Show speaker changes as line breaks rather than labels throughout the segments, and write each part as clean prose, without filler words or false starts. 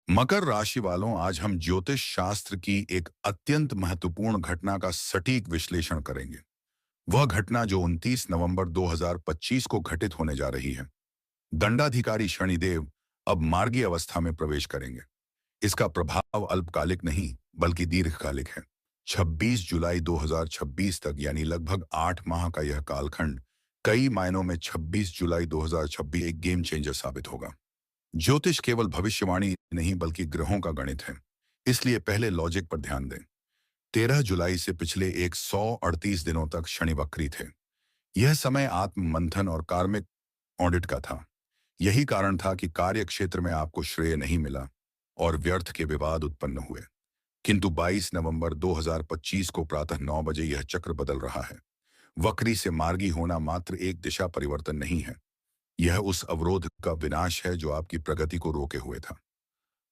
मकर राशि वालों, आज हम ज्योतिष शास्त्र की एक अत्यंत महत्वपूर्ण घटना का सटीक विश्लेषण करेंगे। वह घटना जो 29 नवंबर 2025 को घटित होने जा रही है। दंडाधिकारी शनिदेव अब मार्गी अवस्था में प्रवेश करेंगे। इसका प्रभाव अल्पकालिक नहीं बल्कि दीर्घकालिक है। 26 जुलाई 2026 तक, यानी लगभग 8 माह का यह कालखंड कई मायनों में 26 जुलाई 2026 एक गेम चेंजर साबित होगा। ज्योतिष केवल भविष्यवाणी नहीं बल्कि ग्रहों का गणित है। इसलिए पहले लॉजिक पर ध्यान दें। 13 जुलाई से पिछले 138 दिनों तक शनि वक्री थे। यह समय आत्म मंथन और कार्मिक ऑडिट का था। यही कारण था कि कार्य क्षेत्र में आपको श्रेय नहीं मिला और व्यर्थ के विवाद उत्पन्न हुए। किंतु 22 नवंबर 2025 को प्रातः 9 बजे यह चक्र बदल रहा है। वक्री से मार्गी होना मात्र एक दिशा परिवर्तन नहीं है, यह उस अवरोध का विनाश है जो आपकी प्रगति को रोके हुए था।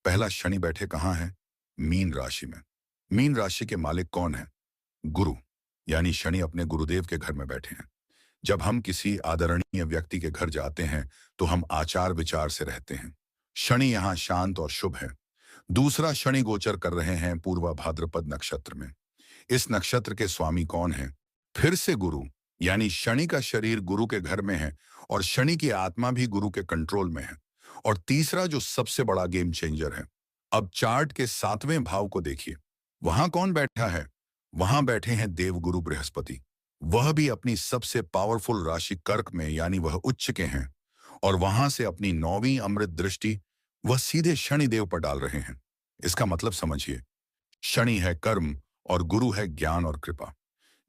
पहला, शनि बैठे कहाँ है? मीन राशि में। मीन राशि के मालिक कौन है? गुरु। यानी शनि अपने गुरुदेव के घर में बैठे हैं। जब हम किसी आदरणीय व्यक्ति के घर जाते हैं तो हम आचार विचार से रहते हैं। शनि यहाँ शांत और शुभ है। दूसरा, शनि गोचर कर रहे हैं पूर्वा भाद्रपद नक्षत्र में। इस नक्षत्र के स्वामी कौन है? फिर से गुरु। यानी शनि का शरीर गुरु के घर में है और शनि की आत्मा भी गुरु के कंट्रोल में है। और तीसरा, जो सबसे बड़ा गेम चेंजर है, अब चार्ट के 7वें भाव को देखिए। वहां कौन बैठा है? वहां बैठे हैं देवगुरु बृहस्पति। वह भी अपनी सबसे पावरफुल राशि कर्क में, यानी वह उच्च के हैं। और वहां से अपनी 9वीं अमृत दृष्टि वह सीधे शनि देव पर डाल रहे हैं। इसका मतलब समझिए, शनि है कर्म और गुरु है ज्ञान और कृपा।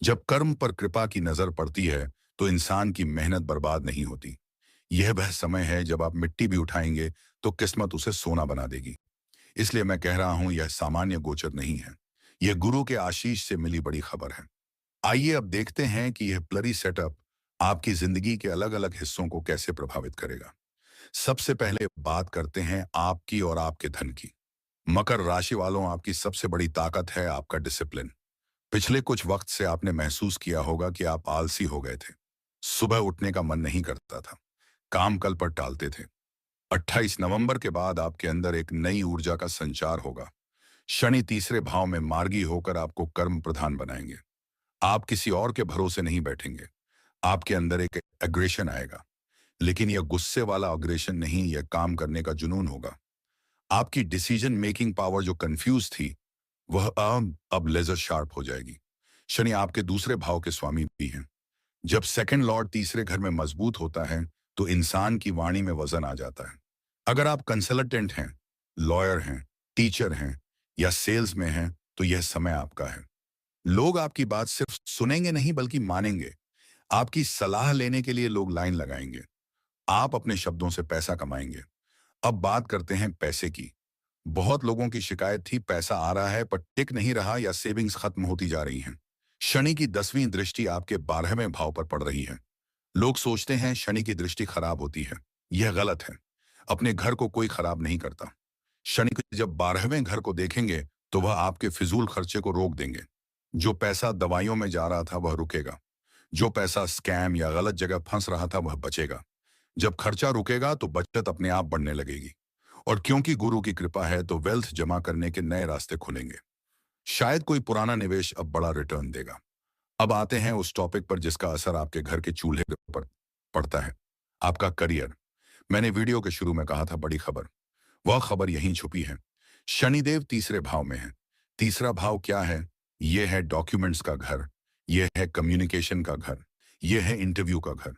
जब कर्म पर कृपा की नजर पड़ती है तो इंसान की मेहनत बर्बाद नहीं होती। यह वह समय है जब आप मिट्टी भी उठाएंगे तो किस्मत उसे सोना बना देगी। इसलिए मैं कह रहा हूं, यह सामान्य गोचर नहीं है, यह गुरु के आशीष से मिली बड़ी खबर है। आइए अब देखते हैं कि यह प्लरी सेटअप आपकी जिंदगी के अलग अलग हिस्सों को कैसे प्रभावित करेगा। सबसे पहले बात करते हैं आपकी और आपके धन की। मकर राशि वालों, आपकी सबसे बड़ी ताकत है आपका डिसिप्लिन। पिछले कुछ वक्त से आपने महसूस किया होगा कि आप आलसी हो गए थे। सुबह उठने का मन नहीं करता था, काम कल पर टालते थे। 28 नवंबर के बाद आपके अंदर एक नई ऊर्जा का संचार होगा। शनि तीसरे भाव में मार्गी होकर आपको कर्म प्रधान बनाएंगे। आप किसी और के भरोसे नहीं बैठेंगे। आपके अंदर एक एग्रेशन आएगा, लेकिन यह गुस्से वाला अग्रेशन नहीं, यह काम करने का जुनून होगा। आपकी डिसीजन मेकिंग पावर जो कंफ्यूज थी, वह अब लेजर शार्प हो जाएगी। शनि आपके दूसरे भाव के स्वामी भी हैं। जब सेकंड लॉर्ड तीसरे घर में मजबूत होता है तो इंसान की वाणी में वजन आ जाता है। अगर आप कंसल्टेंट हैं, लॉयर हैं, टीचर हैं या सेल्स में हैं तो यह समय आपका है। लोग आपकी बात सिर्फ सुनेंगे नहीं बल्कि मानेंगे। आपकी सलाह लेने के लिए लोग लाइन लगाएंगे। आप अपने शब्दों से पैसा कमाएंगे। अब बात करते हैं पैसे की। बहुत लोगों की शिकायत थी, पैसा आ रहा है पर टिक नहीं रहा या सेविंग्स खत्म होती जा रही हैं। शनि की 10वीं दृष्टि आपके 12वें भाव पर पड़ रही है। लोग सोचते हैं शनि की दृष्टि खराब होती है। यह गलत है। अपने घर को कोई खराब नहीं करता। शनि को जब 12वें घर को देखेंगे तो वह आपके फिजूल खर्चे को रोक देंगे। जो पैसा दवाइयों में जा रहा था वह रुकेगा। जो पैसा स्कैम या गलत जगह फंस रहा था वह बचेगा। जब खर्चा रुकेगा तो बचत अपने आप बढ़ने लगेगी। और क्योंकि गुरु की कृपा है तो वेल्थ जमा करने के नए रास्ते खुलेंगे। शायद कोई पुराना निवेश अब बड़ा रिटर्न देगा। अब आते हैं उस टॉपिक पर जिसका असर आपके घर के चूल्हे पर पड़ता है, आपका करियर। मैंने वीडियो के शुरू में कहा था बड़ी खबर। वह खबर यहीं छुपी है। शनिदेव तीसरे भाव में है। तीसरा भाव क्या है? यह है डॉक्यूमेंट्स का घर, यह है कम्युनिकेशन का घर, यह है इंटरव्यू का घर।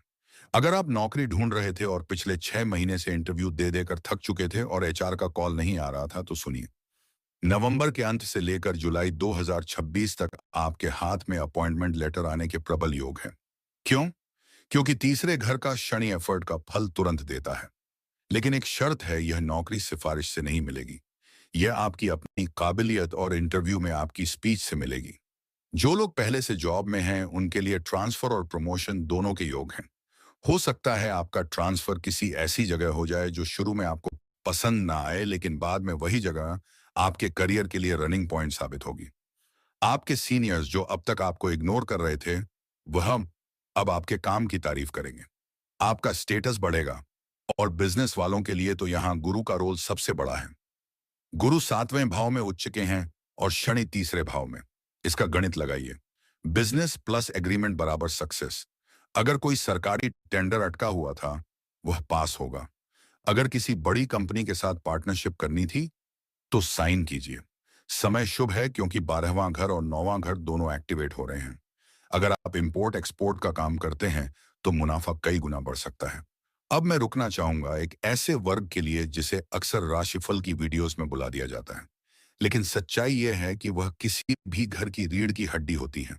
अगर आप नौकरी ढूंढ रहे थे और पिछले 6 महीने से इंटरव्यू दे देकर थक चुके थे और एचआर का कॉल नहीं आ रहा था, तो सुनिए। नवंबर के अंत से लेकर जुलाई 2026 तक आपके हाथ में अपॉइंटमेंट लेटर आने के प्रबल योग हैं। क्यों? क्योंकि तीसरे घर का शनि एफर्ट का फल तुरंत देता है। लेकिन एक शर्त है, यह नौकरी सिफारिश से नहीं मिलेगी। यह आपकी अपनी काबिलियत और इंटरव्यू में आपकी स्पीच से मिलेगी। जो लोग पहले से जॉब में हैं उनके लिए ट्रांसफर और प्रमोशन दोनों के योग हैं। हो सकता है आपका ट्रांसफर किसी ऐसी जगह हो जाए जो शुरू में आपको पसंद ना आए, लेकिन बाद में वही जगह आपके करियर के लिए रनिंग पॉइंट साबित होगी। आपके सीनियर्स जो अब तक आपको इग्नोर कर रहे थे, वह अब आपके काम की तारीफ करेंगे। आपका स्टेटस बढ़ेगा। और बिजनेस वालों के लिए तो यहाँ गुरु का रोल सबसे बड़ा है। गुरु 7वें भाव में उच्च के हैं और शनि तीसरे भाव में। इसका गणित लगाइए। बिजनेस प्लस एग्रीमेंट बराबर सक्सेस। अगर कोई सरकारी टेंडर अटका हुआ था, वह पास होगा। अगर किसी बड़ी कंपनी के साथ पार्टनरशिप करनी थी, तो साइन कीजिए। समय शुभ है क्योंकि 12वां घर और 9वां घर दोनों एक्टिवेट हो रहे हैं। अगर आप इंपोर्ट एक्सपोर्ट का काम करते हैं, तो मुनाफा कई गुना बढ़ सकता है। अब मैं रुकना चाहूंगा एक ऐसे वर्ग के लिए जिसे अक्सर राशिफल की वीडियोस में बुला दिया जाता है, लेकिन सच्चाई यह है कि वह किसी भी घर की रीढ़ की हड्डी होती हैं।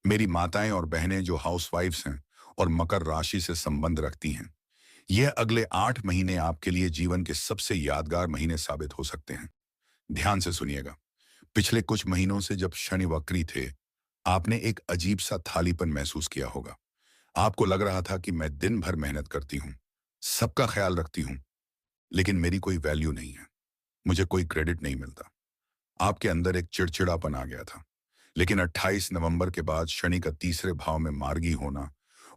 मेरी माताएं और बहनें जो हाउसवाइफ्स हैं और मकर राशि से संबंध रखती हैं, यह अगले 8 महीने आपके लिए जीवन के सबसे यादगार महीने साबित हो सकते हैं। ध्यान से सुनिएगा। पिछले कुछ महीनों से जब शनि वक्री थे, आपने एक अजीब सा थालीपन महसूस किया होगा। आपको लग रहा था कि मैं दिन भर मेहनत करती हूँ, सबका ख्याल रखती हूँ, लेकिन मेरी कोई वैल्यू नहीं है, मुझे कोई क्रेडिट नहीं मिलता। आपके अंदर एक चिड़चिड़ापन आ गया था। लेकिन 28 नवंबर के बाद शनि का तीसरे भाव में मार्गी होना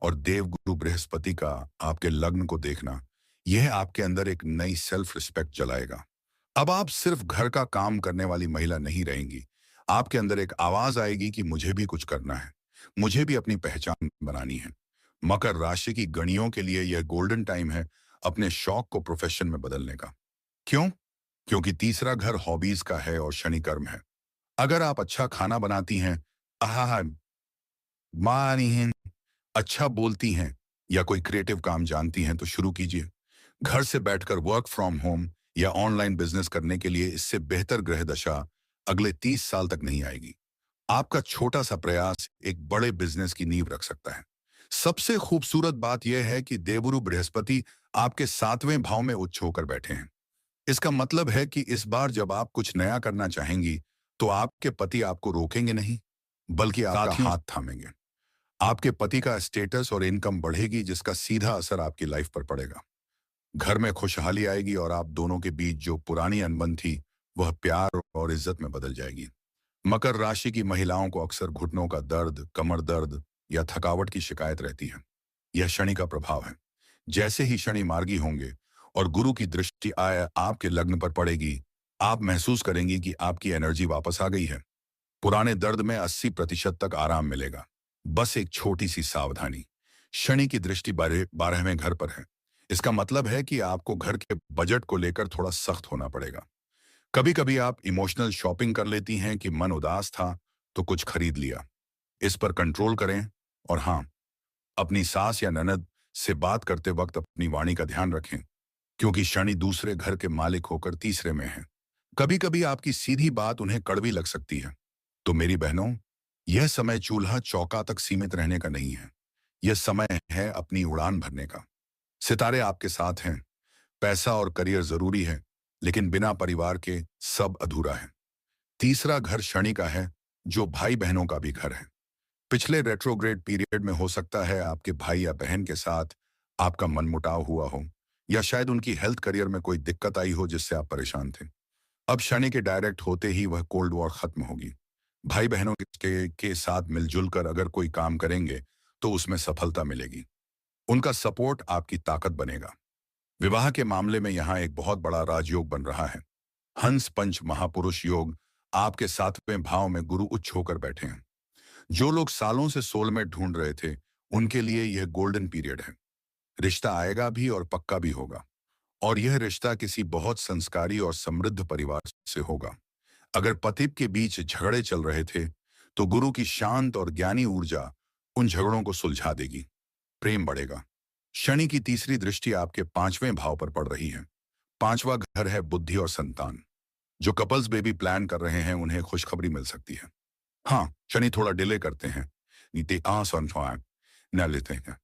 और देवगुरु बृहस्पति का आपके लग्न को देखना, यह आपके अंदर एक नई सेल्फ रिस्पेक्ट जलाएगा। अब आप सिर्फ घर का काम करने वाली महिला नहीं रहेंगी। आपके अंदर एक आवाज आएगी कि मुझे भी कुछ करना है, मुझे भी अपनी पहचान बनानी है। मकर राशि की गणियों के लिए यह गोल्डन टाइम है अपने शौक को प्रोफेशन में बदलने का। क्यों? क्योंकि तीसरा घर हॉबीज का है और शनि कर्म है। अगर आप अच्छा खाना बनाती हैं, आहा, मानी हैं, अच्छा बोलती हैं या कोई क्रिएटिव काम जानती हैं, तो शुरू कीजिए। घर से बैठकर वर्क फ्रॉम होम या ऑनलाइन बिजनेस करने के लिए इससे बेहतर ग्रह दशा अगले 30 साल तक नहीं आएगी। आपका छोटा सा प्रयास एक बड़े बिजनेस की नींव रख सकता है। सबसे खूबसूरत बात यह है कि देवगुरु बृहस्पति आपके 7वें भाव में उच्च होकर बैठे हैं। इसका मतलब है कि इस बार जब आप कुछ नया करना चाहेंगी, तो आपके पति आपको रोकेंगे नहीं, बल्कि आपका हाथ थामेंगे। आपके पति का स्टेटस और इनकम बढ़ेगी, जिसका सीधा असर आपकी लाइफ पर पड़ेगा। घर में खुशहाली आएगी और आप दोनों के बीच जो पुरानी अनबन थी, वह प्यार और इज्जत में बदल जाएगी। मकर राशि की महिलाओं को अक्सर घुटनों का दर्द, कमर दर्द या थकावट की शिकायत रहती है। यह शनि का प्रभाव है। जैसे ही शनि मार्गी होंगे और गुरु की दृष्टि आय आपके लग्न पर पड़ेगी, आप महसूस करेंगी कि आपकी एनर्जी वापस आ गई है। पुराने दर्द में 80% तक आराम मिलेगा। बस एक छोटी सी सावधानी, शनि की दृष्टि 12वें घर पर है। इसका मतलब है कि आपको घर के बजट को लेकर थोड़ा सख्त होना पड़ेगा। कभी कभी आप इमोशनल शॉपिंग कर लेती हैं कि मन उदास था तो कुछ खरीद लिया। इस पर कंट्रोल करें। और हाँ, अपनी सास या ननद से बात करते वक्त अपनी वाणी का ध्यान रखें, क्योंकि शनि दूसरे घर के मालिक होकर तीसरे में है। कभी कभी आपकी सीधी बात उन्हें कड़वी लग सकती है। तो मेरी बहनों, यह समय चूल्हा चौका तक सीमित रहने का नहीं है। यह समय है अपनी उड़ान भरने का। सितारे आपके साथ हैं। पैसा और करियर जरूरी है, लेकिन बिना परिवार के सब अधूरा है। तीसरा घर शनि का है, जो भाई बहनों का भी घर है। पिछले रेट्रोग्रेड पीरियड में हो सकता है आपके भाई या बहन के साथ आपका मनमुटाव हुआ हो, या शायद उनकी हेल्थ करियर में कोई दिक्कत आई हो जिससे आप परेशान थे। अब शनि के डायरेक्ट होते ही वह कोल्ड वॉर खत्म होगी। भाई बहनों के साथ मिलजुल कर अगर कोई काम करेंगे, तो उसमें सफलता मिलेगी। उनका सपोर्ट आपकी ताकत बनेगा। विवाह के मामले में यहाँ एक बहुत बड़ा राजयोग बन रहा है। हंस पंच महापुरुष योग आपके 7वें भाव में गुरु उच्च होकर बैठे हैं। जो लोग सालों से सोलमेट ढूंढ रहे थे, उनके लिए यह गोल्डन पीरियड है। रिश्ता आएगा भी और पक्का भी होगा। और यह रिश्ता किसी बहुत संस्कारी और समृद्ध परिवार से होगा। अगर पति के बीच झगड़े चल रहे थे, तो गुरु की शांत और ज्ञानी ऊर्जा उन झगड़ों को सुलझा देगी। प्रेम बढ़ेगा। शनि की तीसरी दृष्टि आपके 5वें भाव पर पड़ रही है। 5वां घर है बुद्धि और संतान। जो कपल्स बेबी प्लान कर रहे हैं, उन्हें खुशखबरी मिल सकती है। हाँ, शनि थोड़ा डिले करते हैं, नीति न लेते हैं,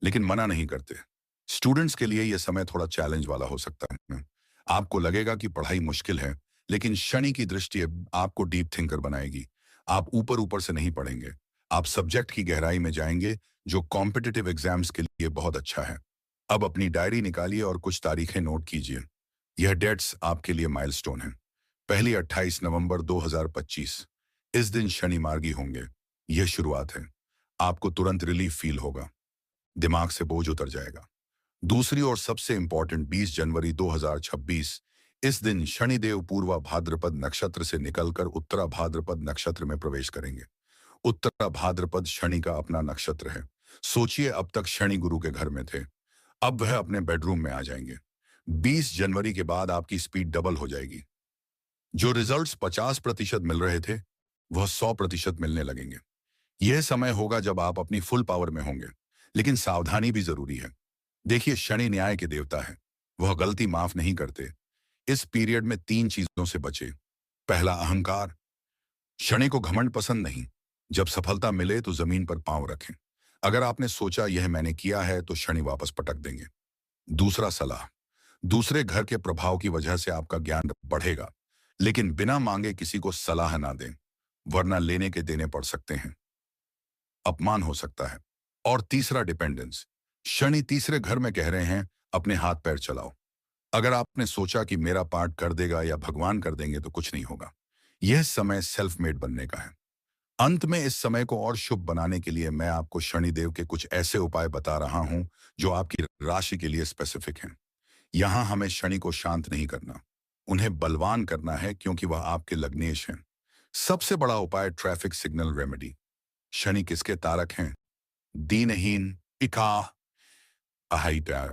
लेकिन मना नहीं करते। स्टूडेंट्स के लिए यह समय थोड़ा चैलेंज वाला हो सकता है। आपको लगेगा कि पढ़ाई मुश्किल है, लेकिन शनि की दृष्टि आपको डीप थिंकर बनाएगी। आप ऊपर ऊपर से नहीं पढ़ेंगे, आप सब्जेक्ट की गहराई में जाएंगे, जो कॉम्पिटिटिव एग्जाम्स के लिए बहुत अच्छा है। अब अपनी डायरी निकालिए और कुछ तारीखें नोट कीजिए। यह डेट्स आपके लिए माइलस्टोन है। पहली 28 नवंबर 2025। इस दिन शनि मार्गी होंगे। यह शुरुआत है। आपको तुरंत रिलीफ फील होगा, दिमाग से बोझ उतर जाएगा। दूसरी और सबसे इंपॉर्टेंट 20 जनवरी 2026। इस दिन शनिदेव पूर्वा भाद्रपद नक्षत्र से निकलकर उत्तरा भाद्रपद नक्षत्र में प्रवेश करेंगे। उत्तरा भाद्रपद शनि का अपना नक्षत्र है। सोचिए, अब तक शनि गुरु के घर में थे, अब वह अपने बेडरूम में आ जाएंगे। 20 जनवरी के बाद आपकी स्पीड डबल हो जाएगी। जो रिजल्ट्स 50% मिल रहे थे, वह 100% मिलने लगेंगे। यह समय होगा जब आप अपनी फुल पावर में होंगे, लेकिन सावधानी भी जरूरी है। देखिए, शनि न्याय के देवता है, वह गलती माफ नहीं करते। इस पीरियड में 3 चीजों से बचे। पहला, अहंकार। शनि को घमंड पसंद नहीं। जब सफलता मिले तो जमीन पर पांव रखें। अगर आपने सोचा यह मैंने किया है, तो शनि वापस पटक देंगे। दूसरा, सलाह। दूसरे घर के प्रभाव की वजह से आपका ज्ञान बढ़ेगा, लेकिन बिना मांगे किसी को सलाह ना दें, वरना लेने के देने पड़ सकते हैं, अपमान हो सकता है। और तीसरा, डिपेंडेंस। शनि तीसरे घर में कह रहे हैं, अपने हाथ पैर चलाओ। अगर आपने सोचा कि मेरा पार्ट कर देगा या भगवान कर देंगे, तो कुछ नहीं होगा। यह समय सेल्फ मेड बनने का है। अंत में इस समय को और शुभ बनाने के लिए मैं आपको शनिदेव के कुछ ऐसे उपाय बता रहा हूं जो आपकी राशि के लिए स्पेसिफिक हैं। यहां हमें शनि को शांत नहीं करना, उन्हें बलवान करना है, क्योंकि वह आपके लग्नेश हैं। सबसे बड़ा उपाय, ट्रैफिक सिग्नल रेमेडी। शनि किसके तारक हैं? दीनहीन, पिका, अहाइटा,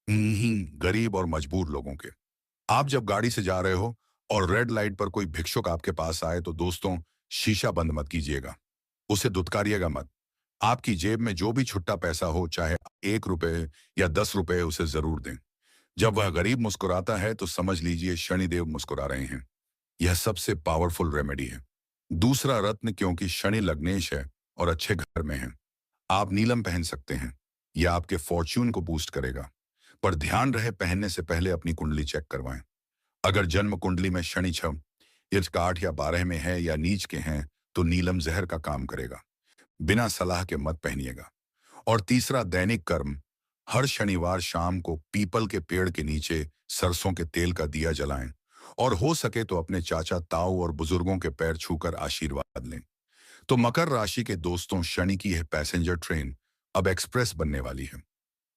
गरीब और मजबूर लोगों के। आप जब गाड़ी से जा रहे हो और रेड लाइट पर कोई भिक्षुक आपके पास आए, तो दोस्तों, शीशा बंद मत कीजिएगा, उसे दुत्कारिएगा मत। आपकी जेब में जो भी छुट्टा पैसा हो, चाहे 1 रुपए या 10 रुपए, उसे जरूर दें। जब वह गरीब मुस्कुराता है, तो समझ लीजिए शनिदेव मुस्कुरा रहे हैं। यह सबसे पावरफुल रेमेडी है। दूसरा, रत्न। क्योंकि शनि लग्नेश है और अच्छे घर में है, आप नीलम पहन सकते हैं। यह आपके फॉर्च्यून को बूस्ट करेगा। पर ध्यान रहे, पहनने से पहले अपनी कुंडली चेक करवाएं। अगर जन्म कुंडली में शनि 6, इर्च का 8 या 12 में है या नीच के हैं, तो नीलम जहर का काम करेगा। बिना सलाह के मत पहनिएगा। और तीसरा, दैनिक कर्म। हर शनिवार शाम को पीपल के पेड़ के नीचे सरसों के तेल का दिया जलाएं, और हो सके तो अपने चाचा ताऊ और बुजुर्गों के पैर छूकर आशीर्वाद लें। तो मकर राशि के दोस्तों, शनि की यह पैसेंजर ट्रेन अब एक्सप्रेस बनने वाली है।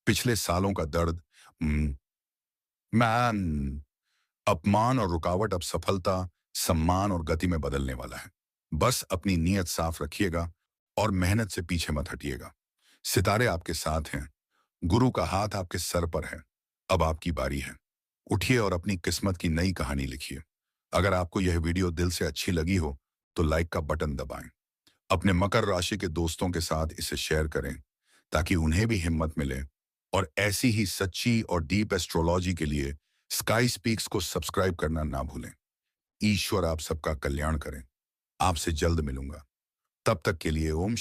पिछले सालों का दर्द, मैन, अपमान और रुकावट अब सफलता, सम्मान और गति में बदलने वाला है। बस अपनी नीयत साफ रखिएगा और मेहनत से पीछे मत हटिएगा। सितारे आपके साथ हैं, गुरु का हाथ आपके सर पर है। अब आपकी बारी है। उठिए और अपनी किस्मत की नई कहानी लिखिए। अगर आपको यह वीडियो दिल से अच्छी लगी हो, तो लाइक का बटन दबाएं। अपने मकर राशि के दोस्तों के साथ इसे शेयर करें, ताकि उन्हें भी हिम्मत मिले। और ऐसी ही सच्ची और डीप एस्ट्रोलॉजी के लिए स्काई स्पीक्स को सब्सक्राइब करना ना भूलें। ईश्वर आप सबका कल्याण करें। आपसे जल्द मिलूंगा। तब तक के लिए ओम